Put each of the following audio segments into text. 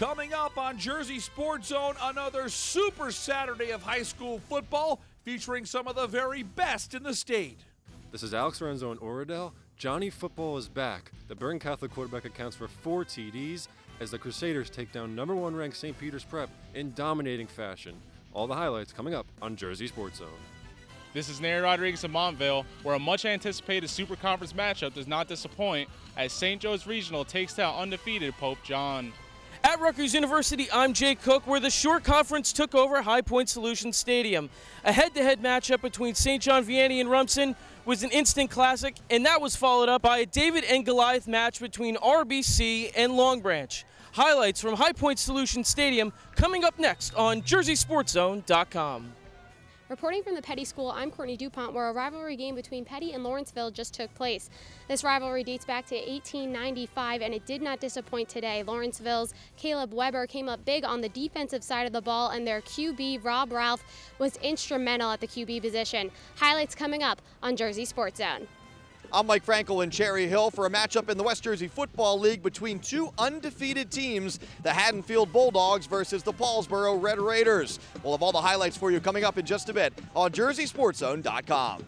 Coming up on Jersey Sports Zone, another super Saturday of high school football featuring some of the very best in the state. This is Alex Lorenzo in Oradell. Johnny Football is back. The Bergen Catholic quarterback accounts for 4 TDs as the Crusaders take down number 1 ranked St. Peter's Prep in dominating fashion. All the highlights coming up on Jersey Sports Zone. This is Nary Rodriguez of Montville, where a much-anticipated Super Conference matchup does not disappoint as St. Joe's Regional takes down undefeated Pope John. At Rutgers University, I'm Jake Cook, where the Short Conference took over High Point Solutions Stadium. A head-to-head matchup between St. John Vianney and Rumson was an instant classic, and that was followed up by a David and Goliath match between RBC and Long Branch. Highlights from High Point Solutions Stadium coming up next on JerseySportsZone.com. Reporting from the Petty School, I'm Courtney DuPont, where a rivalry game between Petty and Lawrenceville just took place. This rivalry dates back to 1895, and it did not disappoint today. Lawrenceville's Caleb Weber came up big on the defensive side of the ball, and their QB, Rob Ralph, was instrumental at the QB position. Highlights coming up on Jersey Sports Zone. I'm Mike Frankel in Cherry Hill for a matchup in the West Jersey Football League between 2 undefeated teams, the Haddonfield Bulldogs versus the Paulsboro Red Raiders. We'll have all the highlights for you coming up in just a bit on JerseySportsZone.com.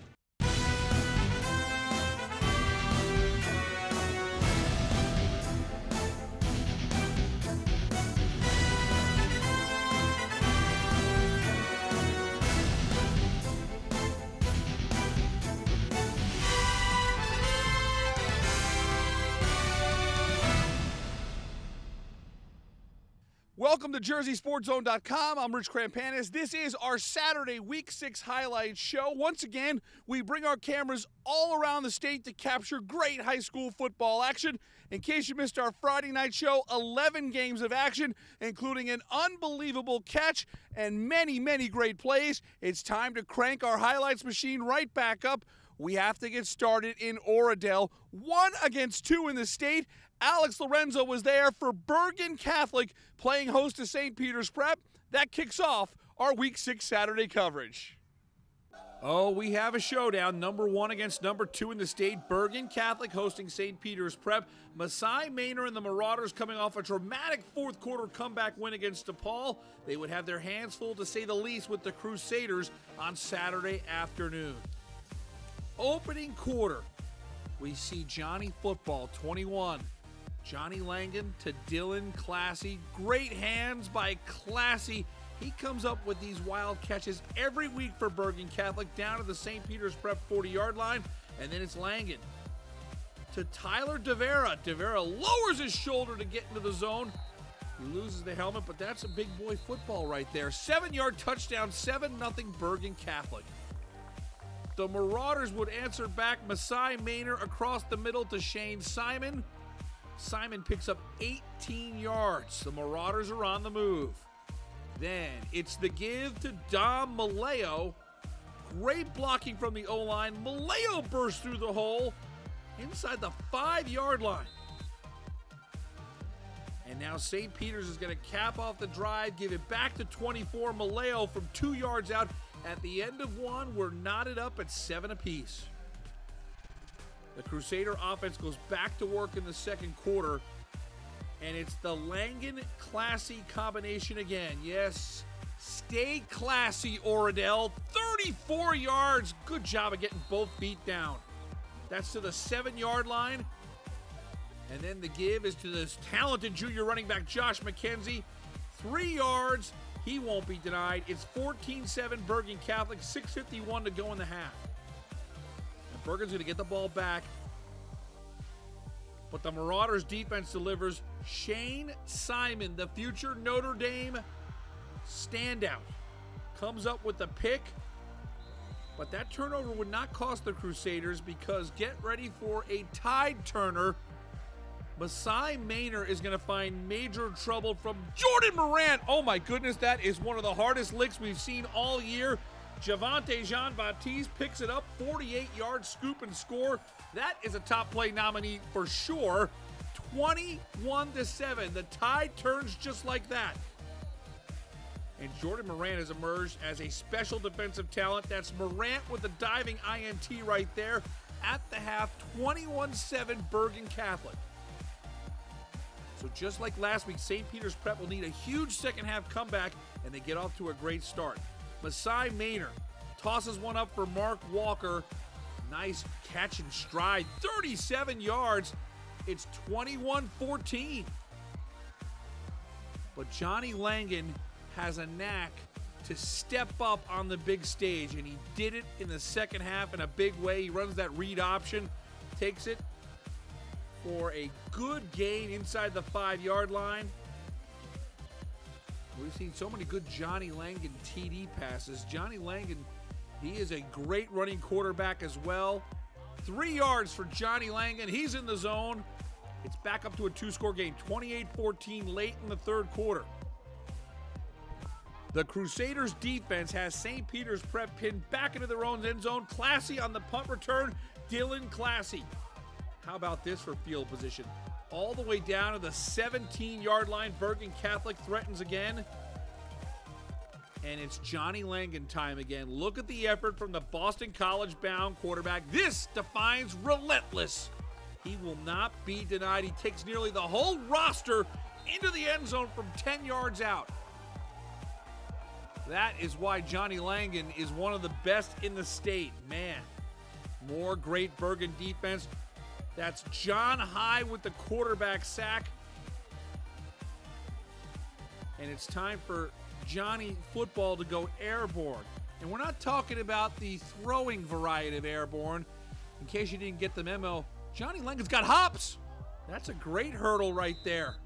Welcome to JerseySportsZone.com. I'm Rich Krampanis. This is our Saturday Week 6 highlight show. Once again, we bring our cameras all around the state to capture great high school football action. In case you missed our Friday night show, 11 games of action, including an unbelievable catch and many, many great plays. It's time to crank our highlights machine right back up. We have to get started in Oradell. 1 against 2 in the state. Alex Lorenzo was there for Bergen Catholic playing host to St. Peter's Prep. That kicks off our Week 6 Saturday coverage. Oh, we have a showdown. Number 1 against number 2 in the state. Bergen Catholic hosting St. Peter's Prep. Masai Maynor and the Marauders coming off a dramatic fourth quarter comeback win against DePaul. They would have their hands full, to say the least, with the Crusaders on Saturday afternoon. Opening quarter, we see Johnny Football, 21. Johnny Langan to Dylan Classy. Great hands by Classy. He comes up with these wild catches every week for Bergen Catholic down to the St. Peter's Prep 40-yard line. And then it's Langan to Tyler DeVera. DeVera lowers his shoulder to get into the zone. He loses the helmet, but that's a big boy football right there. 7-yard touchdown, 7-0 Bergen Catholic. The Marauders would answer back. Masai Maynor across the middle to Shane Simon. Simon picks up 18 yards. The Marauders are on the move. Then it's the give to Dom Maleo. Great blocking from the O-line. Maleo bursts through the hole inside the 5-yard line. And now St. Peter's is going to cap off the drive, give it back to 24. Maleo from 2 yards out. At the end of 1, we're knotted up at 7 apiece. The Crusader offense goes back to work in the second quarter, and it's the Langan-Classy combination again. Yes, stay classy, Oradell. 34 yards. Good job of getting both feet down. That's to the 7-yard line. And then the give is to this talented junior running back, Josh McKenzie. 3 yards. He won't be denied. It's 14-7 Bergen Catholic, 6:51 to go in the half. And Bergen's going to get the ball back. But the Marauders defense delivers. Shane Simon, the future Notre Dame standout, comes up with the pick. But that turnover would not cost the Crusaders, because get ready for a tide turner. Masai Maynor is going to find major trouble from Jordan Morant. Oh my goodness, that is one of the hardest licks we've seen all year. Javante Jean-Baptiste picks it up, 48-yard scoop and score. That is a top play nominee for sure. 21-7. The tide turns just like that. And Jordan Morant has emerged as a special defensive talent. That's Morant with the diving INT right there. At the half, 21-7 Bergen Catholic. So just like last week, St. Peter's Prep will need a huge second half comeback, and they get off to a great start. Masai Maynard tosses one up for Mark Walker. Nice catch and stride, 37 yards. It's 21-14. But Johnny Langan has a knack to step up on the big stage, and he did it in the second half in a big way. He runs that read option, takes it for a good gain inside the 5-yard line. We've seen so many good Johnny Langan TD passes. Johnny Langan, he is a great running quarterback as well. 3 yards for Johnny Langan. He's in the zone. It's back up to a 2-score game, 28-14 late in the third quarter. The Crusaders defense has St. Peter's Prep pinned back into their own end zone. Classy on the punt return, Dylan Classy. How about this for field position? All the way down to the 17-yard line. Bergen Catholic threatens again. And it's Johnny Langan time again. Look at the effort from the Boston College-bound quarterback. This defines relentless. He will not be denied. He takes nearly the whole roster into the end zone from 10 yards out. That is why Johnny Langan is one of the best in the state. Man, more great Bergen defense. That's John High with the quarterback sack. And it's time for Johnny football to go airborne. And we're not talking about the throwing variety of airborne. In case you didn't get the memo, Johnny Langan's got hops. That's a great hurdle right there.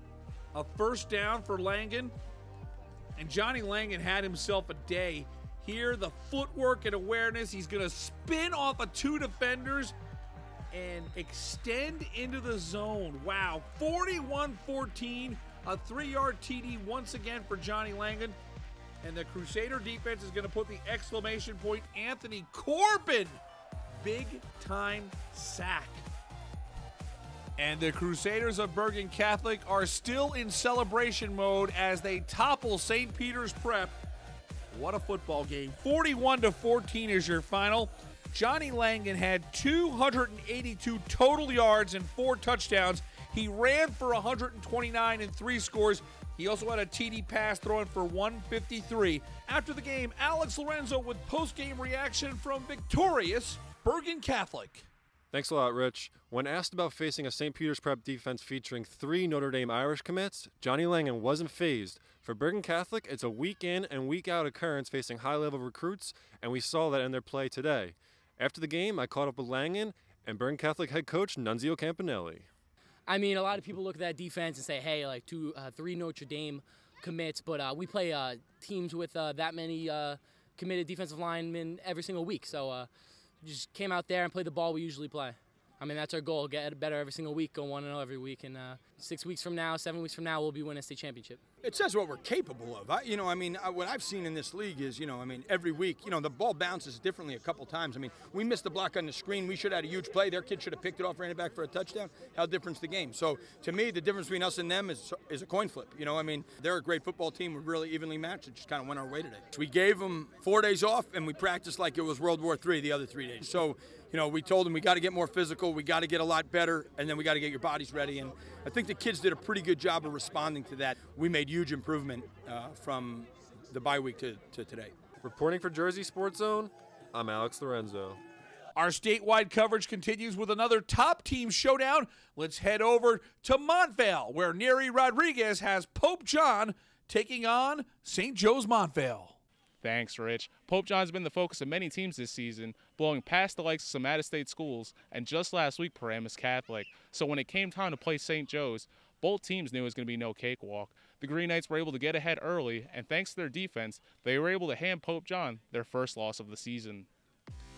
A first down for Langan. And Johnny Langan had himself a day. Here, the footwork and awareness. He's going to spin off of 2 defenders and extend into the zone. Wow, 41-14, a 3-yard TD once again for Johnny Langan. And the Crusader defense is going to put the exclamation point, Anthony Corbin. Big-time sack. And the Crusaders of Bergen Catholic are still in celebration mode as they topple St. Peter's Prep. What a football game. 41-14 is your final. Johnny Langan had 282 total yards and 4 touchdowns. He ran for 129 and 3 scores. He also had a TD pass throwing for 153. After the game, Alex Lorenzo with post-game reaction from victorious Bergen Catholic. Thanks a lot, Rich. When asked about facing a St. Peter's Prep defense featuring 3 Notre Dame Irish commits, Johnny Langan wasn't fazed. For Bergen Catholic, it's a week in and week out occurrence facing high-level recruits, and we saw that in their play today. After the game, I caught up with Langan and Bergen Catholic head coach Nunzio Campanelli. I mean, a lot of people look at that defense and say, hey, like 3 Notre Dame commits, but we play teams with that many committed defensive linemen every single week. So just came out there and played the ball we usually play. I mean, that's our goal, get better every single week, go 1-0 every week. And 6 weeks from now, 7 weeks from now, we'll be winning a state championship. It says what we're capable of. What I've seen in this league is, every week, the ball bounces differently a couple times. I mean, we missed the block on the screen. We should have had a huge play. Their kid should have picked it off, ran it back for a touchdown. How different's the game? So, to me, the difference between us and them is a coin flip. They're a great football team. We're really evenly matched. It just kind of went our way today. So we gave them 4 days off, and we practiced like it was World War III the other 3 days. So, we told them we got to get more physical, we got to get a lot better, and then we got to get your bodies ready. And I think the kids did a pretty good job of responding to that. We made huge improvement from the bye week to today. Reporting for Jersey Sports Zone, I'm Alex Lorenzo. Our statewide coverage continues with another top team showdown. Let's head over to Montvale, where Neri Rodriguez has Pope John taking on St. Joe's Montvale. Thanks, Rich. Pope John's been the focus of many teams this season, blowing past the likes of some out-of-state schools, and just last week, Paramus Catholic. So when it came time to play St. Joe's, both teams knew it was going to be no cakewalk. The Green Knights were able to get ahead early, and thanks to their defense, they were able to hand Pope John their first loss of the season.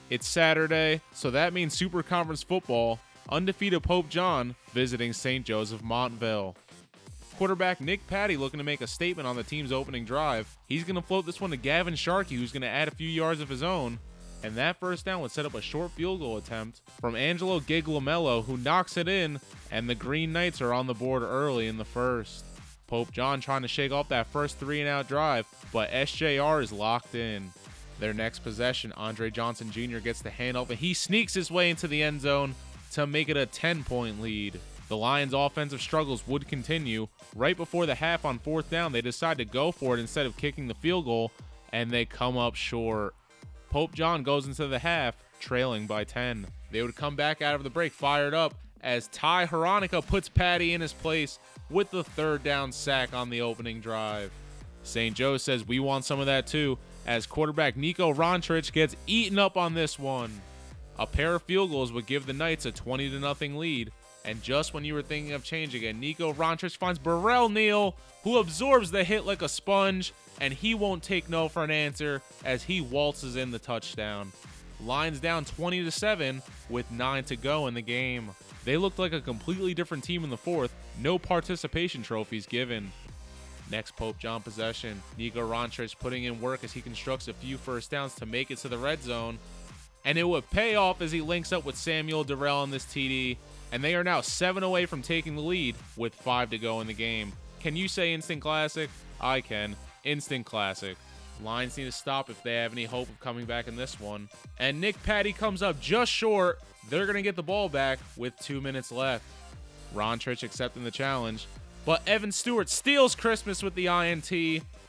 It's Saturday, so that means Super Conference football. Undefeated Pope John visiting St. Joseph Montville. Quarterback Nick Patty looking to make a statement on the team's opening drive. He's going to float this one to Gavin Sharkey, who's going to add a few yards of his own. And that first down would set up a short field goal attempt from Angelo Gigliamello, who knocks it in, and the Green Knights are on the board early in the first. Pope John trying to shake off that first 3-and-out drive, but SJR is locked in. Their next possession, Andre Johnson Jr. gets the handoff, and he sneaks his way into the end zone to make it a 10-point lead. The Lions' offensive struggles would continue. Right before the half on 4th down, they decide to go for it instead of kicking the field goal, and they come up short. Pope John goes into the half, trailing by 10. They would come back out of the break fired up as Ty Hronika puts Patty in his place with the 3rd down sack on the opening drive. St. Joe says we want some of that too, as quarterback Nico Rontrich gets eaten up on this one. A pair of field goals would give the Knights a 20-0 lead, and just when you were thinking of changing it, Nico Rontrich finds Burrell Neal, who absorbs the hit like a sponge, and he won't take no for an answer as he waltzes in the touchdown. Lions down 20-7 with 9 to go in the game. They looked like a completely different team in the 4th, no participation trophies given. Next Pope John possession, Nico Rontrich putting in work as he constructs a few first downs to make it to the red zone. And it would pay off as he links up with Samuel Durrell on this TD, and they are now 7 away from taking the lead with 5 to go in the game. Can you say instant classic? I can. Instant classic. Lions need to stop if they have any hope of coming back in this one. And Nick Patty comes up just short. They're going to get the ball back with 2 minutes left. Rontrich accepting the challenge, but Evan Stewart steals Christmas with the INT,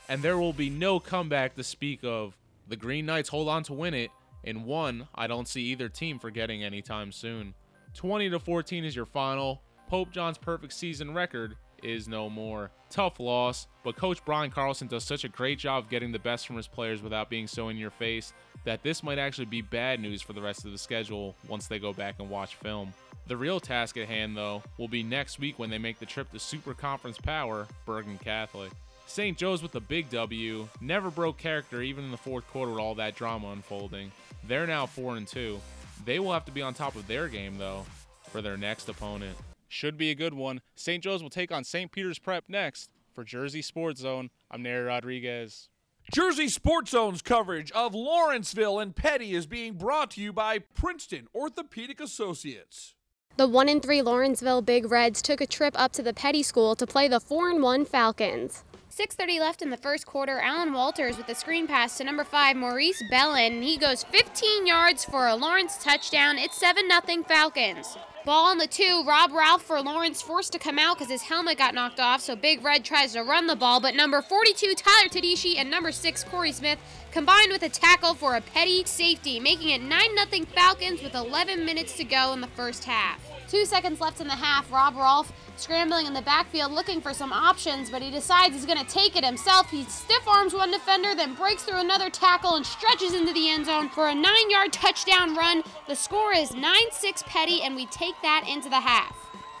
and there will be no comeback to speak of. The Green Knights hold on to win it, in one I don't see either team forgetting anytime soon. 20-14 is your final. Pope John's perfect season record is no more. Tough loss, but Coach Brian Carlson does such a great job of getting the best from his players without being so in your face that this might actually be bad news for the rest of the schedule once they go back and watch film. The real task at hand, though, will be next week when they make the trip to Super Conference Power, Bergen Catholic. St. Joe's with the big W, never broke character even in the 4th quarter with all that drama unfolding. They're now 4-2. They will have to be on top of their game, though, for their next opponent. Should be a good one. St. Joe's will take on St. Peter's Prep next. For Jersey Sports Zone, I'm Neri Rodriguez. Jersey Sports Zone's coverage of Lawrenceville and Petty is being brought to you by Princeton Orthopedic Associates. The 1-3 Lawrenceville Big Reds took a trip up to the Petty School to play the 4-1 Falcons. 6:30 left in the first quarter. Alan Walters with a screen pass to number 5, Maurice Bellin. He goes 15 yards for a Lawrence touchdown. It's 7-0 Falcons. Ball on the 2, Rob Ralph for Lawrence, forced to come out because his helmet got knocked off, so Big Red tries to run the ball, but number 42, Tyler Tedeschi, and number 6, Corey Smith, combined with a tackle for a Petty safety, making it 9-0 Falcons with 11 minutes to go in the first half. 2 seconds left in the half. Rob Rolfe scrambling in the backfield looking for some options, but he decides he's going to take it himself. He stiff arms one defender, then breaks through another tackle and stretches into the end zone for a 9-yard touchdown run. The score is 9-6 Petty, and we take that into the half.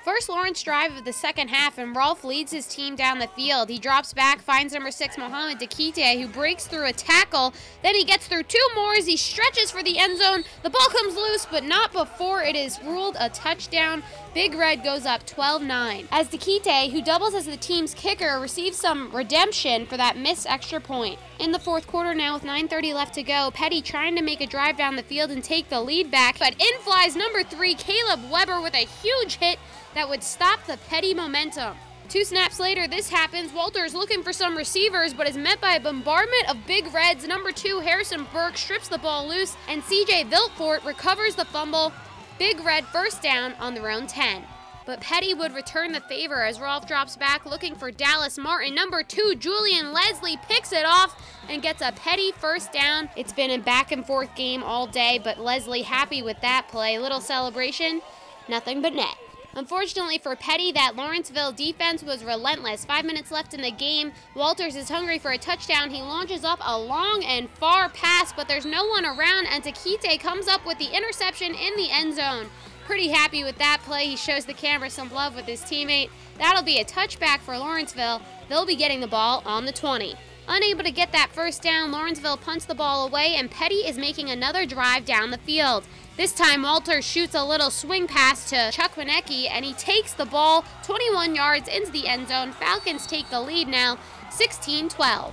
First Lawrence drive of the second half, and Rolfe leads his team down the field. He drops back, finds number 6, Mohamed Dakite, who breaks through a tackle. Then he gets through 2 more as he stretches for the end zone. The ball comes loose, but not before it is ruled a touchdown. Big Red goes up 12-9. As Dakite, who doubles as the team's kicker, receives some redemption for that missed extra point. In the fourth quarter now with 9:30 left to go, Petty trying to make a drive down the field and take the lead back, but in flies number 3, Caleb Weber, with a huge hit that would stop the Petty momentum. 2 snaps later, this happens. Walters looking for some receivers, but is met by a bombardment of Big Reds. Number 2, Harrison Burke, strips the ball loose, and CJ Viltfort recovers the fumble. Big Red first down on their own 10. But Petty would return the favor as Rolfe drops back looking for Dallas Martin. Number 2, Julian Leslie, picks it off and gets a Petty first down. It's been a back and forth game all day, but Leslie happy with that play. Little celebration, nothing but net. Unfortunately for Petty, that Lawrenceville defense was relentless. 5 minutes left in the game. Walters is hungry for a touchdown. He launches up a long and far pass, but there's no one around, and Takite comes up with the interception in the end zone. Pretty happy with that play. He shows the camera some love with his teammate. That'll be a touchback for Lawrenceville. They'll be getting the ball on the 20. Unable to get that first down, Lawrenceville punts the ball away, and Petty is making another drive down the field. This time, Walters shoots a little swing pass to Chuck Winecki, and he takes the ball 21 yards into the end zone. Falcons take the lead now, 16-12.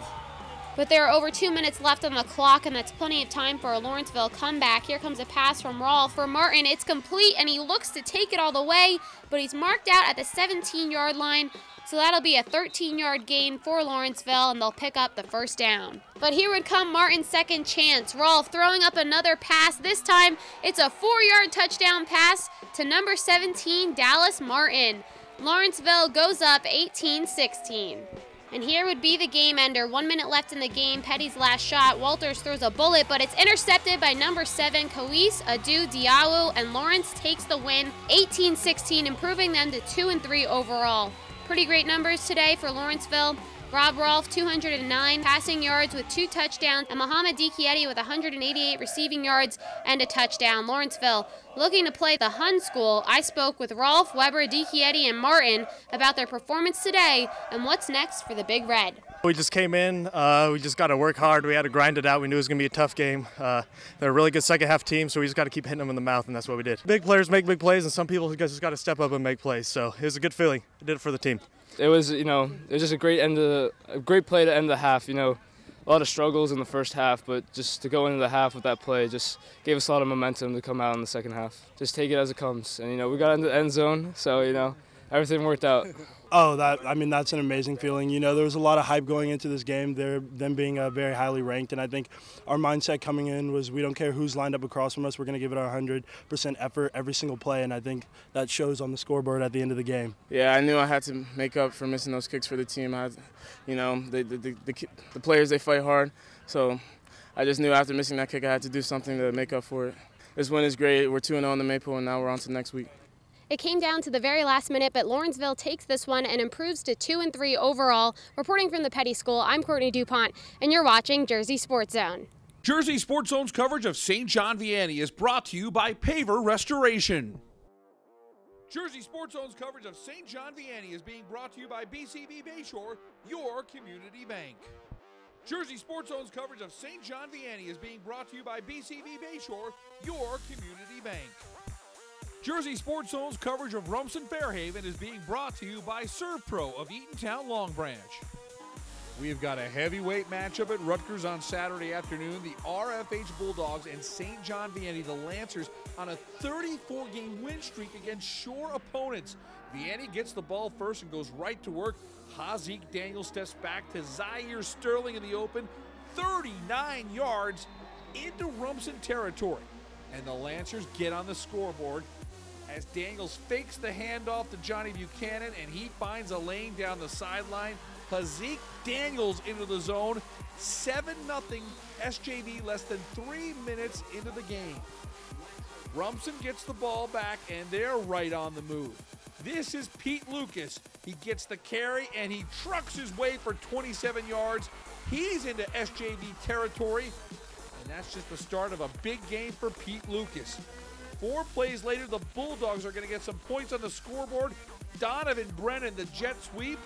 But there are over 2 minutes left on the clock, and that's plenty of time for a Lawrenceville comeback. Here comes a pass from Rolfe for Martin. It's complete, and he looks to take it all the way, but he's marked out at the 17-yard line. So that'll be a 13-yard gain for Lawrenceville, and they'll pick up the first down. But here would come Martin's second chance. Rolfe throwing up another pass. This time, it's a 4-yard touchdown pass to number 17, Dallas Martin. Lawrenceville goes up 18-16. And here would be the game ender. 1 minute left in the game. Petty's last shot. Walters throws a bullet, but it's intercepted by number 7, Kawis Adu Diawu, and Lawrence takes the win 18-16, improving them to 2-3 overall. Pretty great numbers today for Lawrenceville. Rob Rolfe, 209 passing yards with 2 touchdowns, and Muhammad Dikieti with 188 receiving yards and a touchdown. Lawrenceville looking to play the Hun School. I spoke with Rolfe, Weber, Dikieti, and Martin about their performance today and what's next for the Big Red. We just came in. We just got to work hard. We had to grind it out. We knew it was going to be a tough game. They're a really good second-half team, so we just got to keep hitting them in the mouth, and that's what we did. Big players make big plays, and some people just got to step up and make plays. So it was a good feeling. I did it for the team. It was, it was just a great play to end the half. A lot of struggles in the first half, but just to go into the half with that play just gave us a lot of momentum to come out in the second half. Just take it as it comes, and we got into the end zone, so everything worked out. Oh, that's an amazing feeling. There was a lot of hype going into this game, them being very highly ranked, and I think our mindset coming in was we don't care who's lined up across from us, we're going to give it our 100% effort every single play, and I think that shows on the scoreboard at the end of the game. Yeah, I knew I had to make up for missing those kicks for the team. The players, they fight hard, so I just knew after missing that kick I had to do something to make up for it. This win is great. We're 2-0 in the Maple, and now we're on to next week. It came down to the very last minute, but Lawrenceville takes this one and improves to 2-3 overall. Reporting from the Petty School, I'm Courtney DuPont, and you're watching Jersey Sports Zone. Jersey Sports Zone's coverage of St. John Vianney is brought to you by Paver Restoration. Jersey Sports Zone's coverage of St. John Vianney is being brought to you by BCB Bayshore, your community bank. Jersey Sports Zone's coverage of St. John Vianney is being brought to you by BCB Bayshore, your community bank. Jersey Sports Zone's coverage of Rumson-Fair is being brought to you by ServPro of Eatontown Long Branch. We've got a heavyweight matchup at Rutgers on Saturday afternoon. The RFH Bulldogs and St. John Vianney, the Lancers, on a 34-game win streak against sure opponents. Vianney gets the ball first and goes right to work. Hazik Daniels steps back to Zaire Sterling in the open, 39 yards into Rumson territory. And the Lancers get on the scoreboard as Daniels fakes the handoff to Johnny Buchanan, and he finds a lane down the sideline. Hazik Daniels into the zone. 7-0 SJV less than 3 minutes into the game. Rumson gets the ball back, and they're right on the move. This is Pete Lucas. He gets the carry, and he trucks his way for 27 yards. He's into SJV territory, and that's just the start of a big game for Pete Lucas. 4 plays later, the Bulldogs are going to get some points on the scoreboard. Donovan Brennan, the jet sweep.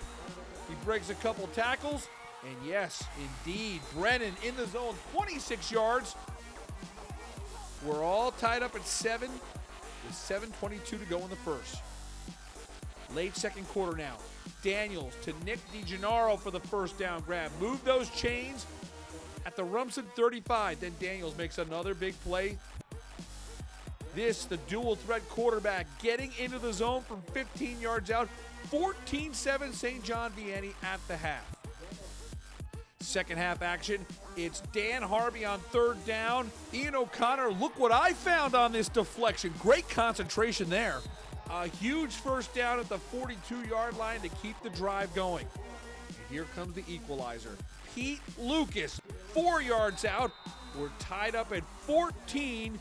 He breaks a couple tackles. And yes, indeed, Brennan in the zone, 26 yards. We're all tied up at 7 with 7:22 to go in the first. Late second quarter now. Daniels to Nick DiGennaro for the first down grab. Move those chains at the Rumson 35. Then Daniels makes another big play. This, the dual threat quarterback, getting into the zone from 15 yards out. 14-7 St. John Vianney at the half. Second half action, it's Dan Harvey on third down. Ian O'Connor, look what I found on this deflection. Great concentration there. A huge first down at the 42-yard line to keep the drive going. And here comes the equalizer. Pete Lucas, 4 yards out. We're tied up at 14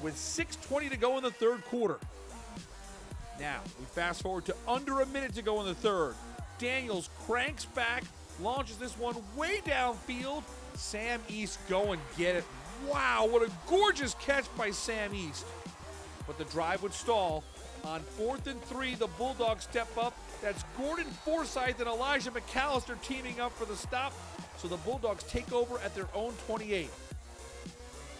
with 6:20 to go in the third quarter. Now, we fast forward to under a minute to go in the third. Daniels cranks back, launches this one way downfield. Sam East go and get it. Wow, what a gorgeous catch by Sam East. But the drive would stall. On 4th and 3, the Bulldogs step up. That's Gordon Forsythe and Elijah McAllister teaming up for the stop. So the Bulldogs take over at their own 28.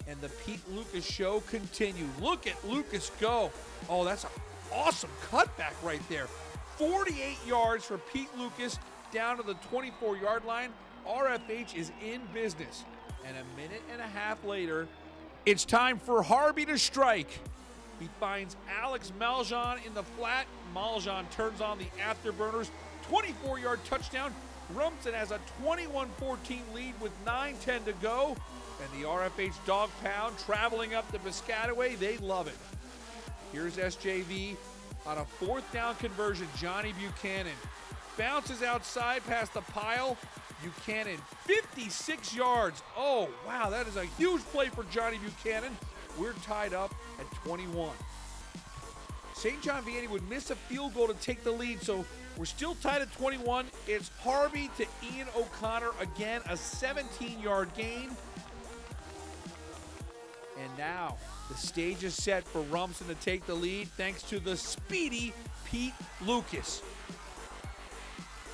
And the Pete Lucas show continues. Look at Lucas go. Oh, that's an awesome cutback right there. 48 yards for Pete Lucas down to the 24-yard line. RFH is in business. And a minute and a half later, it's time for Harvey to strike. He finds Alex Maljan in the flat. Maljan turns on the afterburners. 24-yard touchdown. Rumson has a 21-14 lead with 9:10 to go. And the RFH Dog Pound traveling up to Piscataway. They love it. Here's SJV on a 4th down conversion. Johnny Buchanan bounces outside past the pile. Buchanan, 56 yards. Oh, wow, that is a huge play for Johnny Buchanan. We're tied up at 21. St. John Vianney would miss a field goal to take the lead, so we're still tied at 21. It's Harvey to Ian O'Connor again, a 17-yard gain. And now the stage is set for Rumson to take the lead thanks to the speedy Pete Lucas.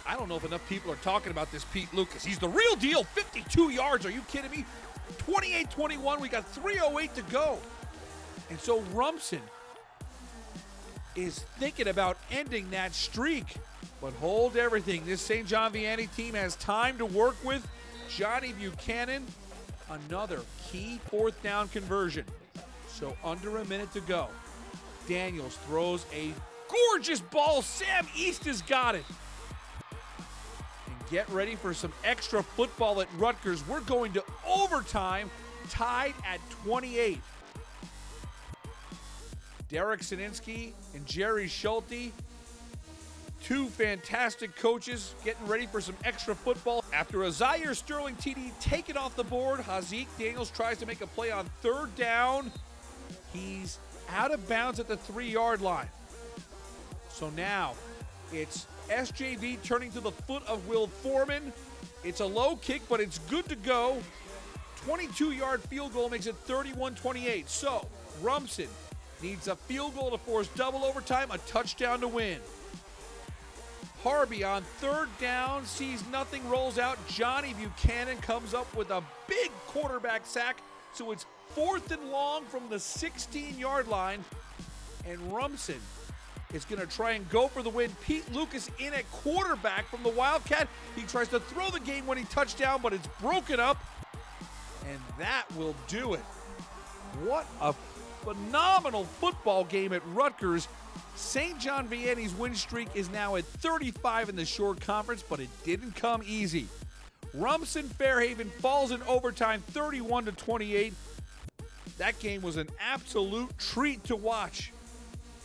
I don't know if enough people are talking about this Pete Lucas. He's the real deal, 52 yards. Are you kidding me? 28-21, we got 3:08 to go. And so Rumson is thinking about ending that streak. But hold everything. This St. John Vianney team has time to work with. Johnny Buchanan, another key 4th down conversion. So under a minute to go. Daniels throws a gorgeous ball. Sam East has got it. And get ready for some extra football at Rutgers. We're going to overtime, tied at 28. Derek Sininsky and Jerry Schulte, 2 fantastic coaches getting ready for some extra football. After a Zaire Sterling TD taken off the board, Hazik Daniels tries to make a play on 3rd down. He's out of bounds at the 3-yard line. So now it's SJV turning to the foot of Will Foreman. It's a low kick, but it's good to go. 22-yard field goal makes it 31-28. So Rumson needs a field goal to force double overtime, a touchdown to win. Harvey on 3rd down, sees nothing, rolls out. Johnny Buchanan comes up with a big quarterback sack. So it's 4th and long from the 16-yard line. And Rumson is going to try and go for the win. Pete Lucas in at quarterback from the Wildcat. He tries to throw the game-winning touchdown, but it's broken up. And that will do it. What a phenomenal football game at Rutgers. St. John Vianney's win streak is now at 35 in the Shore Conference, but it didn't come easy. Rumson-Fairhaven falls in overtime 31-28. That game was an absolute treat to watch.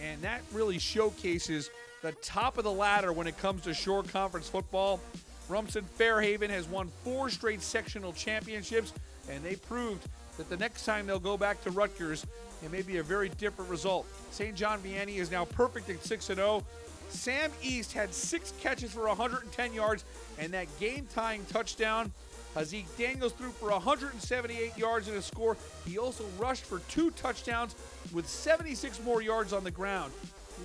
And that really showcases the top of the ladder when it comes to Shore Conference football. Rumson-Fairhaven has won 4 straight sectional championships, and they proved that the next time they'll go back to Rutgers, it may be a very different result. St. John Vianney is now perfect at 6-0. Sam East had 6 catches for 110 yards and that game-tying touchdown. Hazik Daniels threw for 178 yards and a score. He also rushed for 2 touchdowns with 76 more yards on the ground.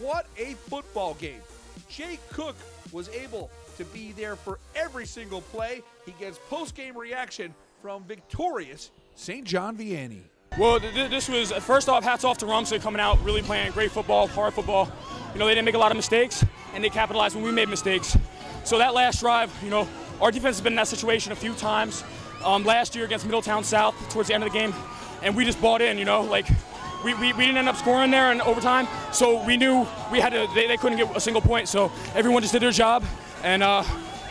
What a football game. Jay Cook was able to be there for every single play. He gets post-game reaction from victorious St. John Vianney. Well, this was, first off, hats off to Rumson coming out, really playing great football, hard football. You know, they didn't make a lot of mistakes, and they capitalized when we made mistakes. So that last drive, you know, our defense has been in that situation a few times. Last year against Middletown South, towards the end of the game, and we just bought in, you know, like, we didn't end up scoring there in overtime, so we knew we had to, they couldn't get a single point, so everyone just did their job, and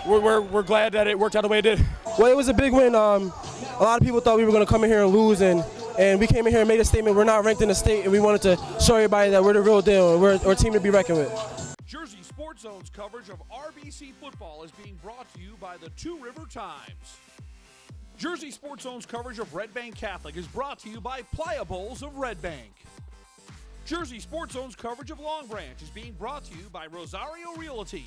we're glad that it worked out the way it did. Well, it was a big win. A lot of people thought we were going to come in here and lose, and we came in here and made a statement. We're not ranked in the state, and we wanted to show everybody that we're the real deal, and we're a team to be reckoned with. Jersey Sports Zone's coverage of RBC football is being brought to you by the Two River Times. Jersey Sports Zone's coverage of Red Bank Catholic is brought to you by Playa Bowls of Red Bank. Jersey Sports Zone's coverage of Long Branch is being brought to you by Rosario Realty.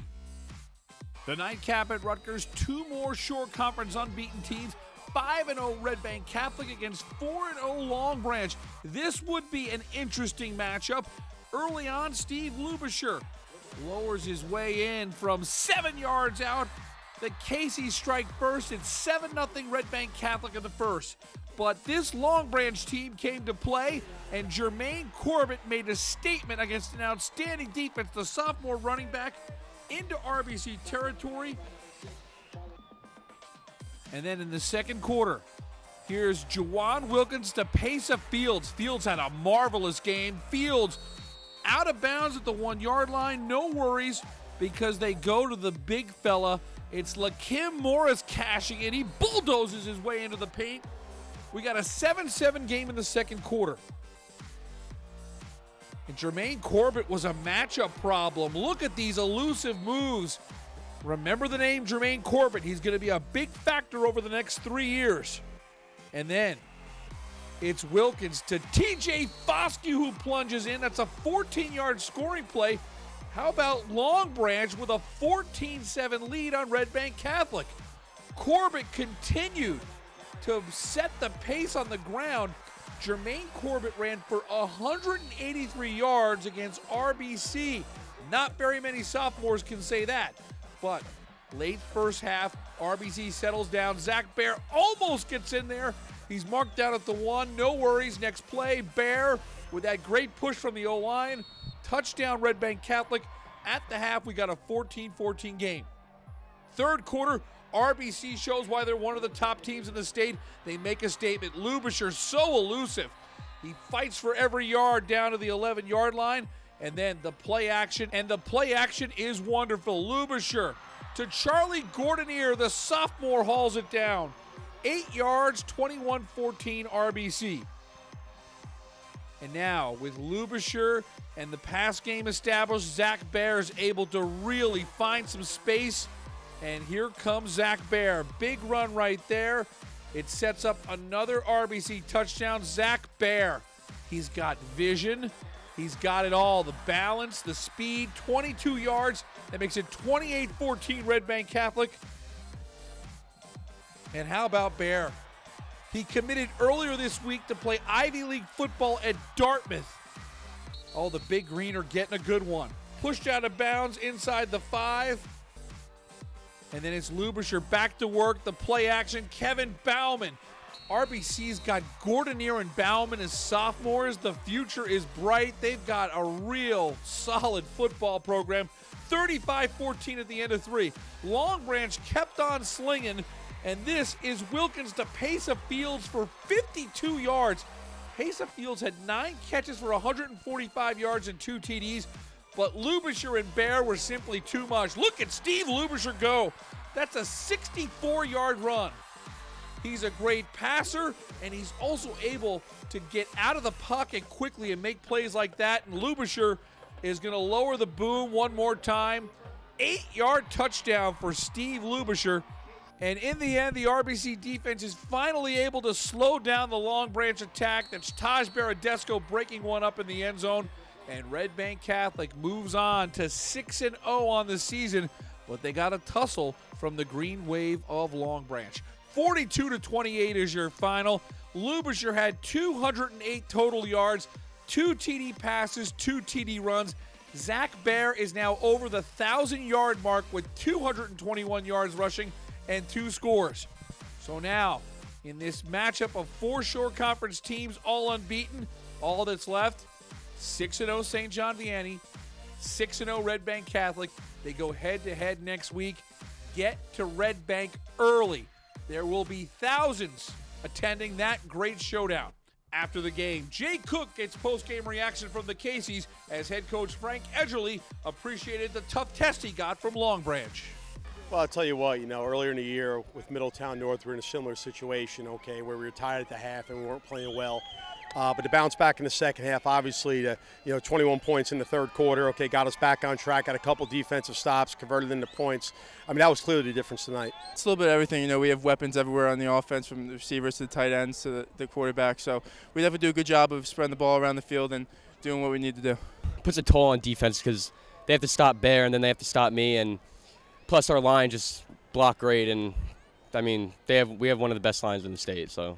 The nightcap at Rutgers, 2 more Shore Conference unbeaten teams. 5-0 Red Bank Catholic against 4-0 Long Branch. This would be an interesting matchup. Early on, Steve Lubisher lowers his way in from 7 yards out. The Casey strike first. It's 7-0 Red Bank Catholic in the first. But this Long Branch team came to play, and Jermaine Corbett made a statement against an outstanding defense. The sophomore running back into RBC territory. And then in the second quarter, here's Juwan Wilkins to Pesa Fields. Fields had a marvelous game. Fields out of bounds at the 1-yard line. No worries. because they go to the big fella. It's Lakim Morris cashing in. He bulldozes his way into the paint. We got a 7-7 game in the second quarter. And Jermaine Corbett was a matchup problem. Look at these elusive moves. Remember the name Jermaine Corbett. He's going to be a big factor over the next 3 years. And then it's Wilkins to TJ Foskey who plunges in. That's a 14-yard scoring play. How about Long Branch with a 14-7 lead on Red Bank Catholic? Corbett continued to set the pace on the ground. Jermaine Corbett ran for 183 yards against RBC. Not very many sophomores can say that. But late first half, RBC settles down. Zach Bear almost gets in there. He's marked down at the 1. No worries. Next play, Bear with that great push from the O-line. Touchdown, Red Bank Catholic. At the half, we got a 14-14 game. Third quarter, RBC shows why they're one of the top teams in the state. They make a statement. Lubisher, so elusive. He fights for every yard down to the 11-yard line. And then the play action. And the play action is wonderful. Lubisher to Charlie Gordonier. The sophomore hauls it down. 8 yards, 21-14 RBC. And now with Lubisher and the pass game established, Zach Bear is able to really find some space. And here comes Zach Bear. Big run right there. It sets up another RBC touchdown. Zach Bear, he's got vision. He's got it all. The balance, the speed, 22 yards. That makes it 28-14 Red Bank Catholic. And how about Bear? He committed earlier this week to play Ivy League football at Dartmouth. Oh, the Big Green are getting a good one. Pushed out of bounds inside the 5. And then it's Lubisher back to work. The play action, Kevin Bauman. RBC's got Gordonier and Bauman as sophomores. The future is bright. They've got a real solid football program. 35-14 at the end of 3. Long Branch kept on slinging. And this is Wilkins to Pesa Fields for 52 yards. Pesa Fields had 9 catches for 145 yards and 2 TDs. But Lubisher and Bear were simply too much. Look at Steve Lubisher go. That's a 64-yard run. He's a great passer, and he's also able to get out of the pocket quickly and make plays like that. And Lubisher is going to lower the boom one more time. 8-yard touchdown for Steve Lubisher. And in the end, the RBC defense is finally able to slow down the Long Branch attack. That's Taj Baradesco breaking one up in the end zone. And Red Bank Catholic moves on to 6-0 on the season, but they got a tussle from the Green Wave of Long Branch. 42-28 is your final. Lubisher had 208 total yards, 2 TD passes, 2 TD runs. Zach Bear is now over the 1,000-yard mark with 221 yards rushing and 2 scores. So now, in this matchup of 4 Shore Conference teams, all unbeaten, all that's left, 6-0 St. John Vianney, 6-0 Red Bank Catholic. They go head-to-head next week. Get to Red Bank early. There will be thousands attending that great showdown. After the game, Jay Cook gets post-game reaction from the Caseys as head coach Frank Edgerly appreciated the tough test he got from Long Branch. Well, I'll tell you what, earlier in the year with Middletown North, we were in a similar situation, where we were tied at the half and we weren't playing well. But to bounce back in the second half, obviously, 21 points in the third quarter, got us back on track, got a couple defensive stops, converted into points. That was clearly the difference tonight. It's a little bit of everything. We have weapons everywhere on the offense, from the receivers to the tight ends to the quarterback. So we definitely do a good job of spreading the ball around the field and doing what we need to do. It puts a toll on defense because they have to stop Bear and then they have to stop me. And plus our line just block great. And, we have one of the best lines in the state, so.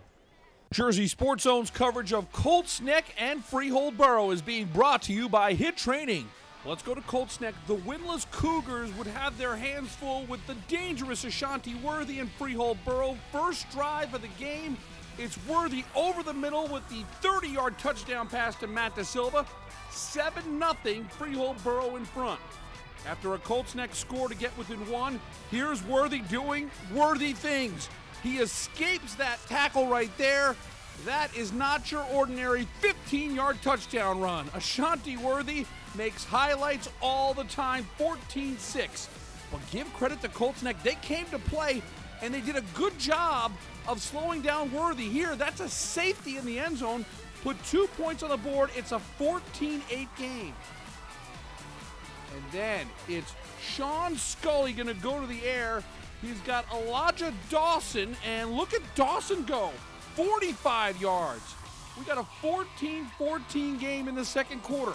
Jersey Sports Zone's coverage of Colts Neck and Freehold Borough is being brought to you by Hit Training. Let's go to Colts Neck. The winless Cougars would have their hands full with the dangerous Ashanti Worthy and Freehold Borough. First drive of the game, it's Worthy over the middle with the 30-yard touchdown pass to Matt Da Silva. 7-0 Freehold Borough in front. After a Colts Neck score to get within 1, here's Worthy doing Worthy things. He escapes that tackle right there. That is not your ordinary 15-yard touchdown run. Ashanti Worthy makes highlights all the time, 14-6. But give credit to Colts Neck. They came to play, and they did a good job of slowing down Worthy. Here, that's a safety in the end zone. Put 2 points on the board. It's a 14-8 game. And then it's Sean Scully going to go to the air. He's got Elijah Dawson, and look at Dawson go. 45 yards. We got a 14-14 game in the second quarter.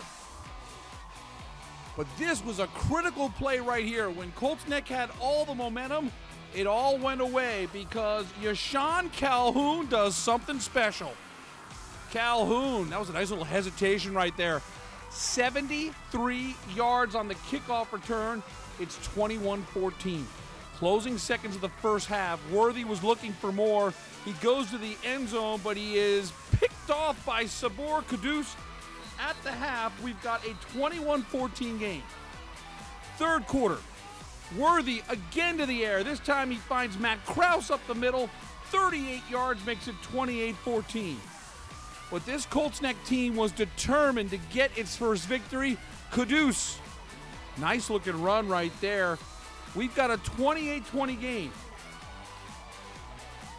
But this was a critical play right here. When Colts Neck had all the momentum, it all went away because Yashawn Calhoun does something special. Calhoun, that was a nice little hesitation right there. 73 yards on the kickoff return. It's 21-14. Closing seconds of the first half. Worthy was looking for more. He goes to the end zone, but he is picked off by Sabor Kudus. At the half, we've got a 21-14 game. Third quarter. Worthy again to the air. This time he finds Matt Krause up the middle. 38 yards makes it 28-14. But this Colts Neck team was determined to get its first victory. Kudus, nice looking run right there. We've got a 28-20 game.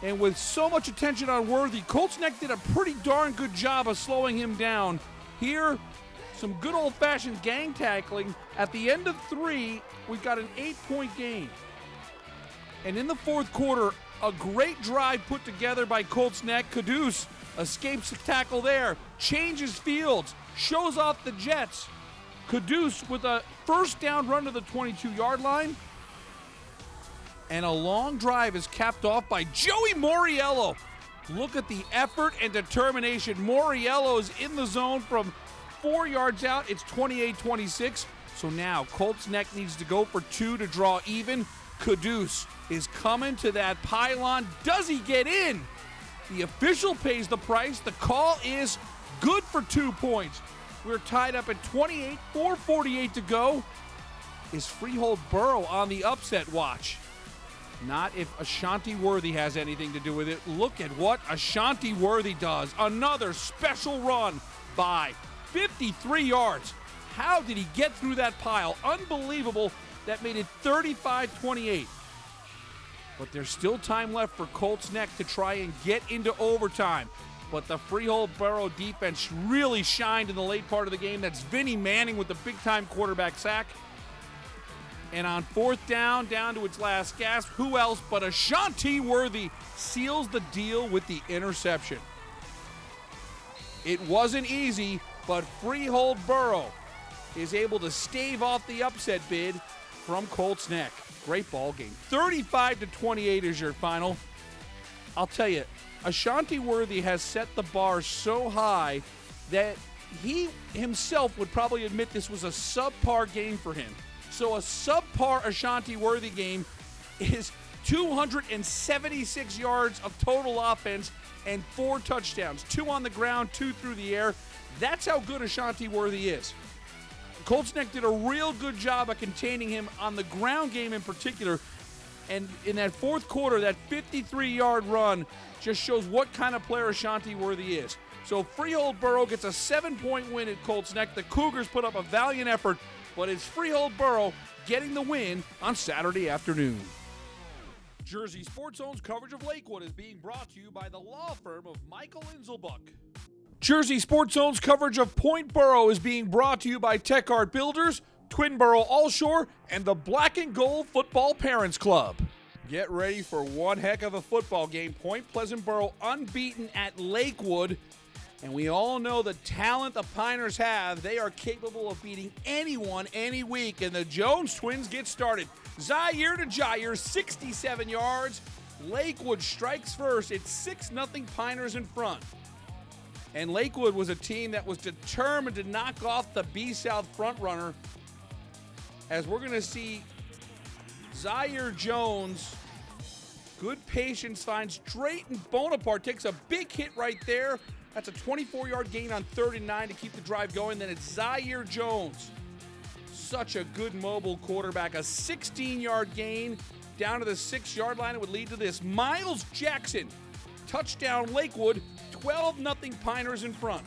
And with so much attention on Worthy, Colts Neck did a pretty darn good job of slowing him down. Here, some good old-fashioned gang tackling. At the end of 3, we've got an 8-point game. And in the fourth quarter, a great drive put together by Colts Neck. Kudus escapes the tackle there, changes fields, shows off the Jets. Kudus with a first down run to the 22-yard line. And a long drive is capped off by Joey Moriello. Look at the effort and determination. Moriello is in the zone from 4 yards out. It's 28-26. So now Colts Neck needs to go for 2 to draw even. Kudus is coming to that pylon. Does he get in? The official pays the price. The call is good for 2 points. We're tied up at 28, 4:48 to go. Is Freehold Burrow on the upset watch? Not if Ashanti Worthy has anything to do with it. Look at what Ashanti Worthy does. Another special run by 53 yards. How did he get through that pile? Unbelievable. That made it 35-28. But there's still time left for Colts Neck to try and get into overtime. But the Freehold Burrow defense really shined in the late part of the game. That's Vinny Manning with the big-time quarterback sack. And on fourth down to its last gasp, who else but Ashanti Worthy seals the deal with the interception. It wasn't easy, but Freehold Burrow is able to stave off the upset bid from Colts Neck. Great ball game. 35-28 is your final. I'll tell you, Ashanti Worthy has set the bar so high that he himself would probably admit this was a subpar game for him. So a subpar Ashanti Worthy game is 276 yards of total offense and 4 touchdowns. 2 on the ground, 2 through the air. That's how good Ashanti Worthy is. Colts Neck did a real good job of containing him on the ground game in particular. And in that fourth quarter, that 53-yard run just shows what kind of player Ashanti Worthy is. So Freehold Burrow gets a 7-point win at Colts Neck. The Cougars put up a valiant effort, but it's Freehold Burrow getting the win on Saturday afternoon. Jersey Sports Zone's coverage of Lakewood is being brought to you by the law firm of Michael Inselbuck. Jersey Sports Zone's coverage of Point Borough is being brought to you by Tech Art Builders, Twinborough Allshore, and the Black and Gold Football Parents Club. Get ready for one heck of a football game. Point Pleasant Borough unbeaten at Lakewood. And we all know the talent the Piners have. They are capable of beating anyone any week. And the Jones twins get started. Zaire to Jair, 67 yards. Lakewood strikes first. It's 6-0 Piners in front. And Lakewood was a team that was determined to knock off the B-South frontrunner. As we're going to see Zaire Jones, good patience, finds Drayton Bonaparte, takes a big hit right there. That's a 24-yard gain on 3rd and 9 to keep the drive going. Then it's Zaire Jones. Such a good mobile quarterback. A 16-yard gain down to the 6-yard line. It would lead to this. Miles Jackson, touchdown Lakewood, 12-0 Piners in front.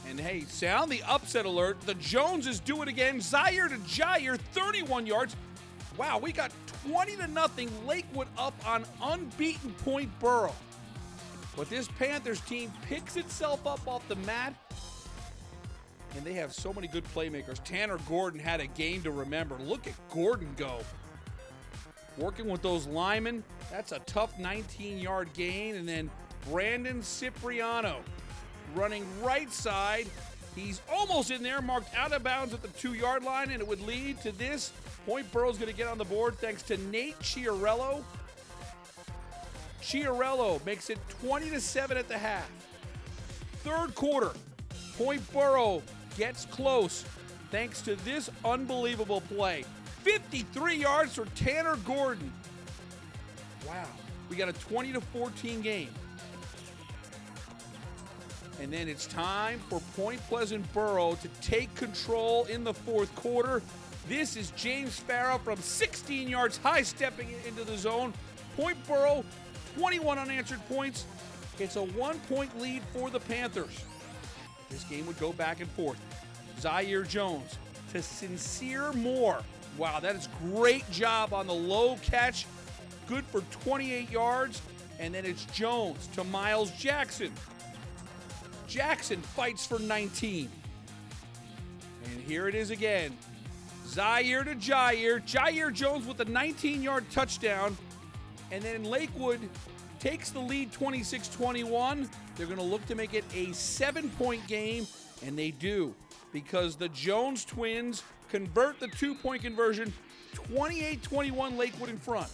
And hey, sound the upset alert. The Joneses do it again. Zaire to Jair, 31 yards. Wow, we got 20-0 Lakewood up on unbeaten Point Borough. But this Panthers team picks itself up off the mat. And they have so many good playmakers. Tanner Gordon had a game to remember. Look at Gordon go. Working with those linemen. That's a tough 19-yard gain. And then Brandon Cipriano running right side. He's almost in there, marked out of bounds at the 2-yard line, and it would lead to this. Point Borough's going to get on the board thanks to Nate Chiarello. Chiarello makes it 20-7 at the half. Third quarter, Point Borough gets close thanks to this unbelievable play. 53 yards for Tanner Gordon. Wow, we got a 20-14 game. And then it's time for Point Pleasant Borough to take control in the fourth quarter. This is James Farah from 16 yards high stepping into the zone. Point Borough, 21 unanswered points. It's a 1-point lead for the Panthers. This game would go back and forth. Zaire Jones to Sincere Moore. Wow, that is great job on the low catch. Good for 28 yards. And then it's Jones to Miles Jackson. Jackson fights for 19. And here it is again. Zaire to Jair. Jair Jones with a 19-yard touchdown. And then Lakewood takes the lead 26-21. They're going to look to make it a 7-point game, and they do, because the Jones twins convert the 2-point conversion, 28-21 Lakewood in front.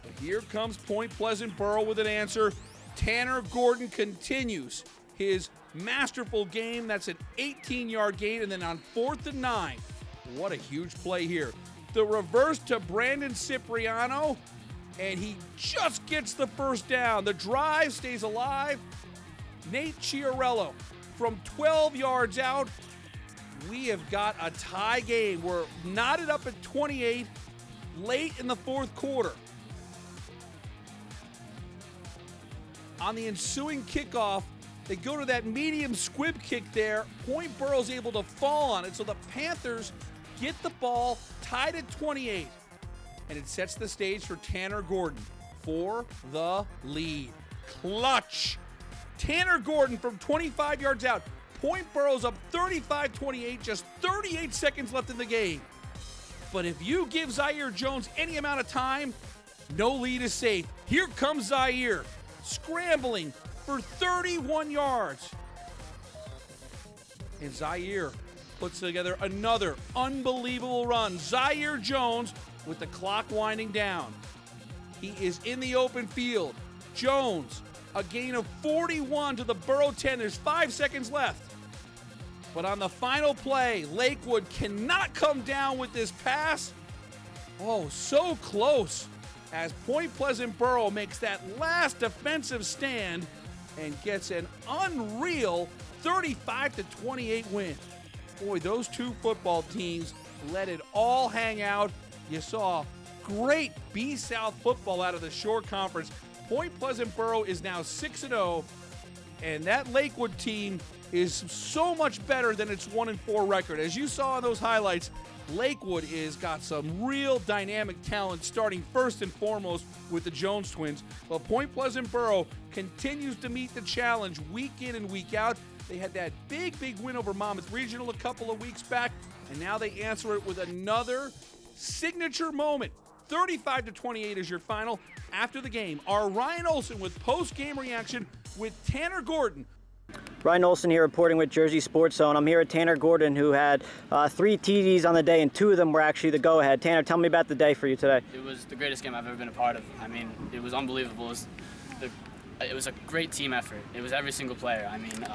But here comes Point Pleasant Borough with an answer. Tanner Gordon continues his masterful game. That's an 18-yard gain, and then on 4th and 9, what a huge play here. The reverse to Brandon Cipriano, and he just gets the first down. The drive stays alive. Nate Chiarello from 12 yards out. We have got a tie game. We're knotted up at 28 late in the fourth quarter. On the ensuing kickoff, they go to that medium squib kick there. Point Borough's able to fall on it, so the Panthers get the ball tied at 28. And it sets the stage for Tanner Gordon for the lead. Clutch. Tanner Gordon from 25 yards out. Point Borough's up 35-28, just 38 seconds left in the game. But if you give Zaire Jones any amount of time, no lead is safe. Here comes Zaire, scrambling for 31 yards. And Zaire puts together another unbelievable run. Zaire Jones with the clock winding down. He is in the open field. Jones, a gain of 41 to the Borough 10. There's 5 seconds left. But on the final play, Lakewood cannot come down with this pass. Oh, so close as Point Pleasant Borough makes that last defensive stand and gets an unreal 35-28 win. Boy, those two football teams let it all hang out. You saw great B-South football out of the Shore Conference. Point Pleasant Borough is now 6-0, and that Lakewood team is so much better than its 1-4 record. As you saw in those highlights, Lakewood is got some real dynamic talent, starting first and foremost with the Jones twins. But Point Pleasant Borough continues to meet the challenge week in and week out. They had that big win over Monmouth Regional a couple of weeks back, and now they answer it with another signature moment. 35-28 is your final. After the game, our Ryan Olson with post-game reaction with Tanner Gordon. Ryan Olson here reporting with Jersey Sports Zone. I'm here at Tanner Gordon, who had 3 TDs on the day, and 2 of them were actually the go-ahead. Tanner, tell me about the day for you today. It was the greatest game I've ever been a part of. I mean, it was unbelievable. It was a great team effort. It was every single player. I mean,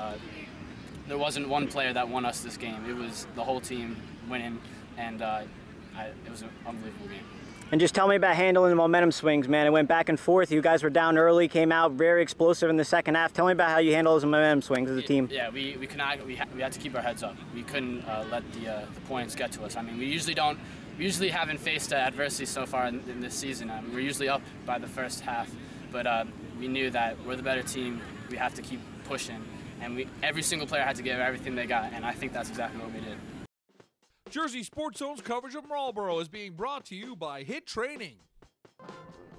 there wasn't one player that won us this game. It was the whole team winning, and it was an unbelievable game. And just tell me about handling the momentum swings, man. It went back and forth. You guys were down early, came out very explosive in the second half. Tell me about how you handle those momentum swings as a team. Yeah, we had to keep our heads up. We couldn't let the points get to us. I mean, we usually haven't faced adversity so far in this season. I mean, we're usually up by the first half, but we knew that we're the better team. We have to keep pushing, and every single player had to give everything they got, and I think that's exactly what we did. Jersey Sports Zone's coverage of Marlboro is being brought to you by Hit Training.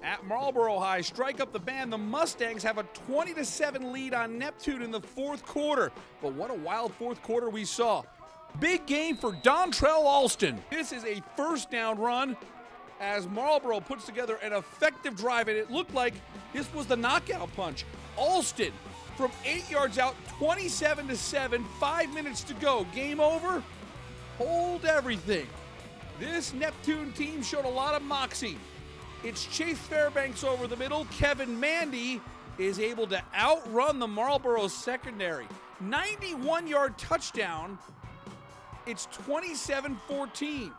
At Marlboro High, strike up the band. The Mustangs have a 20-7 lead on Neptune in the fourth quarter. But what a wild fourth quarter we saw. Big game for Dontrell Alston. This is a first down run as Marlboro puts together an effective drive, and it looked like this was the knockout punch. Alston from 8 yards out, 27-7, 5 minutes to go. Game over? Hold everything. This Neptune team showed a lot of moxie. It's Chase Fairbanks over the middle. Kevin Mandy is able to outrun the Marlboro secondary. 91-yard touchdown. It's 27-14.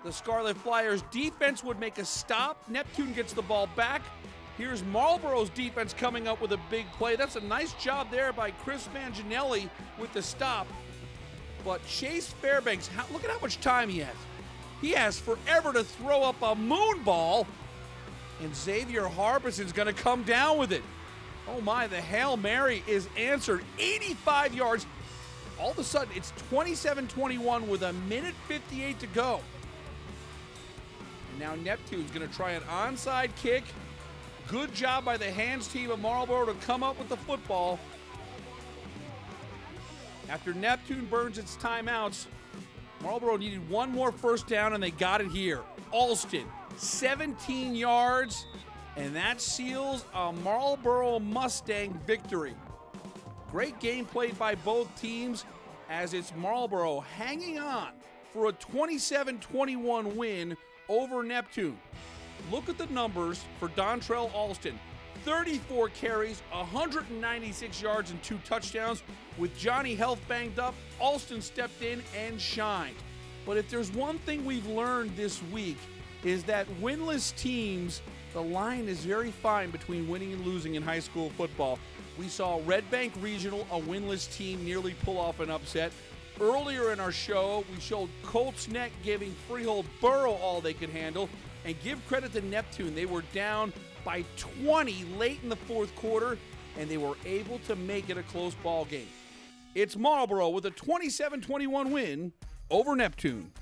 The Scarlet Flyers defense would make a stop. Neptune gets the ball back. Here's Marlboro's defense coming up with a big play. That's a nice job there by Chris Manginelli with the stop. But Chase Fairbanks, look at how much time he has. He has forever to throw up a moon ball, and Xavier Harbison's going to come down with it. Oh my, the Hail Mary is answered. 85 yards. All of a sudden, it's 27-21 with a minute 58 to go. And now Neptune's going to try an onside kick. Good job by the hands team of Marlboro to come up with the football. After Neptune burns its timeouts, Marlboro needed one more first down, and they got it here. Alston, 17 yards, and that seals a Marlboro Mustang victory. Great game played by both teams as it's Marlboro hanging on for a 27-21 win over Neptune. Look at the numbers for Dontrell Alston. 34 carries, 196 yards, and 2 touchdowns. With Johnny Health banged up, Alston stepped in and shined. But if there's one thing we've learned this week is that winless teams, the line is very fine between winning and losing in high school football. We saw Red Bank Regional, a winless team, nearly pull off an upset. Earlier in our show, we showed Colts Neck giving Freehold Borough all they could handle. And give credit to Neptune. They were down by 20 late in the fourth quarter, and they were able to make it a close ball game. It's Marlboro with a 27-21 win over Neptune.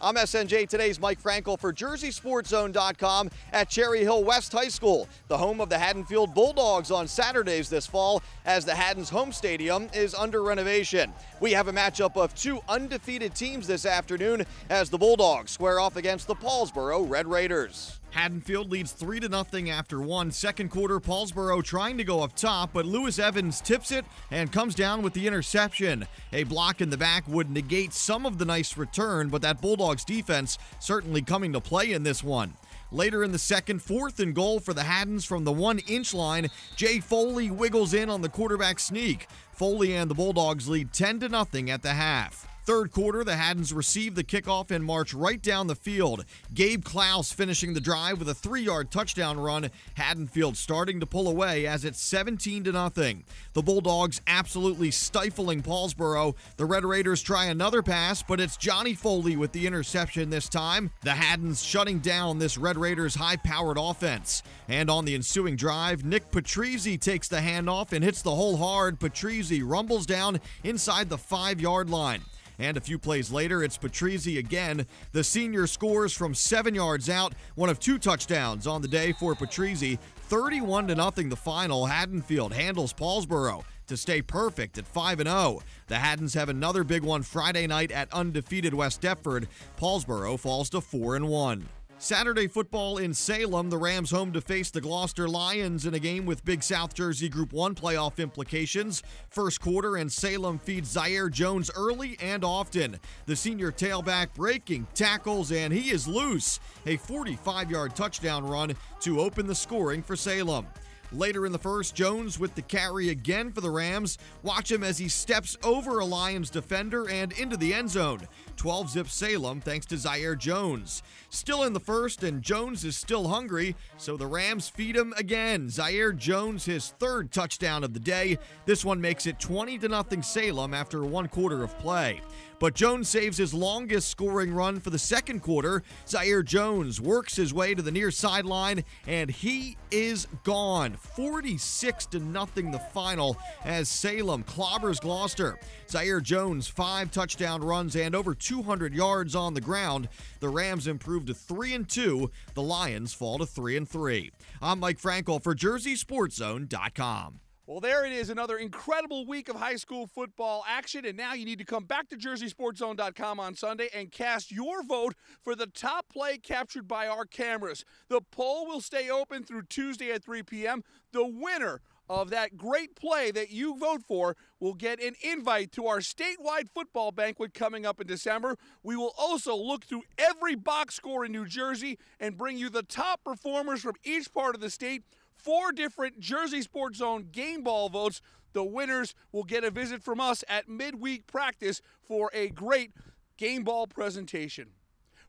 I'm SNJ Today's Mike Frankel for JerseySportsZone.com at Cherry Hill West High School, the home of the Haddonfield Bulldogs on Saturdays this fall, as the Haddon's home stadium is under renovation. We have a matchup of 2 undefeated teams this afternoon as the Bulldogs square off against the Paulsboro Red Raiders. Haddonfield leads 3-0 after one. Second quarter, Paulsboro trying to go up top, but Lewis Evans tips it and comes down with the interception. A block in the back would negate some of the nice return, but that Bulldogs defense certainly coming to play in this one. Later in the second, 4th and goal for the Haddons from the 1-inch line. Jay Foley wiggles in on the quarterback sneak. Foley and the Bulldogs lead 10-0 at the half. Third quarter, the Haddons receive the kickoff and march right down the field. Gabe Klaus finishing the drive with a 3-yard touchdown run. Haddonfield starting to pull away as it's 17-0. The Bulldogs absolutely stifling Paulsboro. The Red Raiders try another pass, but it's Johnny Foley with the interception this time. The Haddons shutting down this Red Raiders high-powered offense. And on the ensuing drive, Nick Patrizzi takes the handoff and hits the hole hard. Patrizzi rumbles down inside the 5-yard line. And a few plays later, it's Patrizzi again. The senior scores from 7 yards out, one of 2 touchdowns on the day for Patrizzi. 31-0 the final. Haddonfield handles Paulsboro to stay perfect at 5-0. The Haddons have another big one Friday night at undefeated West Deptford. Paulsboro falls to 4-1. Saturday football in Salem, the Rams home to face the Gloucester Lions in a game with big South Jersey Group 1 playoff implications. First quarter, and Salem feeds Zaire Jones early and often. The senior tailback breaking tackles, and he is loose. A 45-yard touchdown run to open the scoring for Salem. Later in the first, Jones with the carry again for the Rams. Watch him as he steps over a Lions defender and into the end zone. 12-zip Salem thanks to Zaire Jones. Still in the first, and Jones is still hungry, so the Rams feed him again. Zaire Jones, his third touchdown of the day. This one makes it 20-0 Salem after 1 quarter of play. But Jones saves his longest scoring run for the second quarter. Zaire Jones works his way to the near sideline, and he is gone. 46-0 the final as Salem clobbers Gloucester. Zaire Jones, 5 touchdown runs and over 200 yards on the ground. The Rams improve to 3-2. The Lions fall to 3-3. I'm Mike Frankel for JerseySportsZone.com. Well, there it is, another incredible week of high school football action, and now you need to come back to JerseySportsZone.com on Sunday and cast your vote for the top play captured by our cameras. The poll will stay open through Tuesday at 3 p.m. The winner of that great play that you vote for will get an invite to our statewide football banquet coming up in December. We will also look through every box score in New Jersey and bring you the top performers from each part of the state. 4 different Jersey Sports Zone game ball votes. The winners will get a visit from us at midweek practice for a great game ball presentation.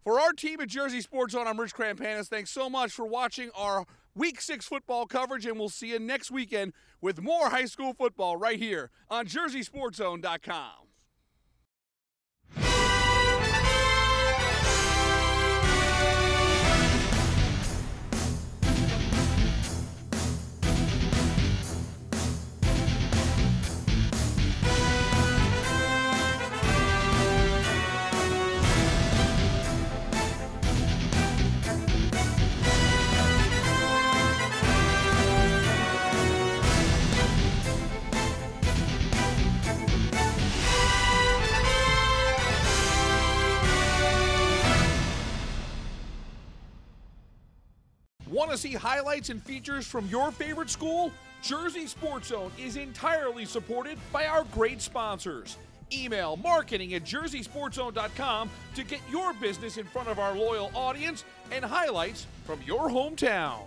For our team at Jersey Sports Zone, I'm Rich Krampanis. Thanks so much for watching our Week 6 football coverage, and we'll see you next weekend with more high school football right here on JerseySportsZone.com. Want to see highlights and features from your favorite school? Jersey Sports Zone is entirely supported by our great sponsors. Email marketing@JerseySportsZone.com to get your business in front of our loyal audience and highlights from your hometown.